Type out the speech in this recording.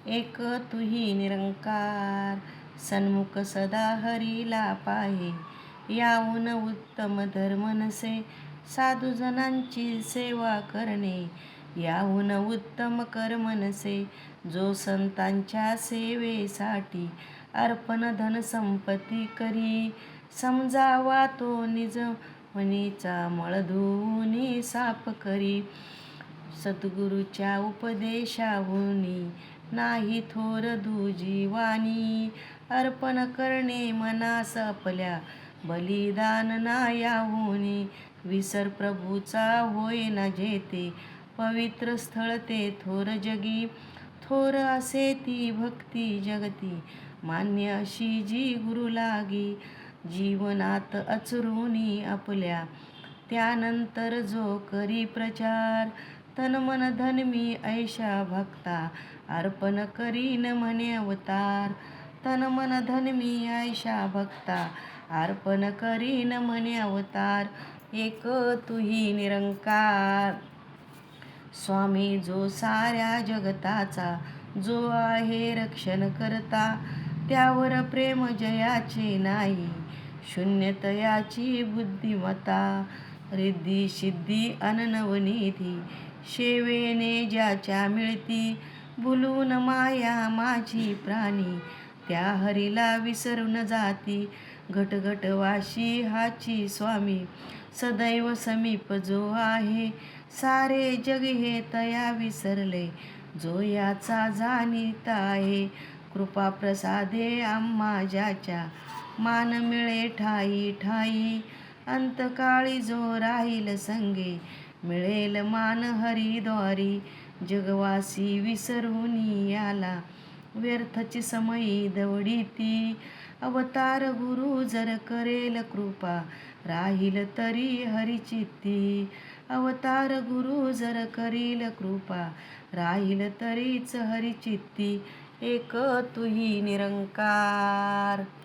एक तुही निरंकार, सन्मुख सदा हरीला पाहे. याहून उत्तम धर्म नसे, साधुजनांची सेवा करणे. याहून उत्तम कर्म नसे, जो संतांच्या सेवेसाठी अर्पण धन संपत्ती करी. समजावा तो निज मनीचा मळ धुवून साफ करी. सद्गुरूच्या उपदेशाहुनी नाही थोर दुजीवानी. अर्पण करणे मनास आपल्या, बलिदान ना याहुनी. विसर प्रभूचा होय ना जेते, पवित्र स्थळ ते थोर जगी. थोर असे ती भक्ती जगती, मान्य अशी जी गुरु लागी. जीवनात अचरूनी आपल्या, त्यानंतर जो करी प्रचार. तन मन धन मी ऐशा भक्ता, अर्पण करीन म्हणे अवतार. तन मन धन मी ऐशा भक्ता, अर्पण करीन म्हणे अवतार. एक तुही निरंकार, स्वामी जो साऱ्या जगताचा, जो आहे रक्षण करता. त्यावर प्रेम जयाचे नाही, शून्यतयाची बुद्धिमता. रिद्धी सिद्धी अन नवनिधी, सेवेने ज्याच्या मिळती. भुलून माया माझी प्राणी, त्या हरीला विसरून जाती. घटघटवासी हाची स्वामी, सदैव समीप जो आहे. सारे जग हे तया विसरले, जो याचा जाणीत आहे. कृपा प्रसादे आम्हा ज्याच्या, मान मिळे ठाई ठाई. अंतकाळी जो राहील संगे, मिळेल मान हरिद्वारी. जगवासी विसरूनी याला, व्यर्थची समयी दवडीती. अवतार गुरु जर करेल कृपा, राहील तरी हरिचित्ती. अवतार गुरु जर करील कृपा, राहील तरीच हरिचित्ती. एक तुही निरंकार.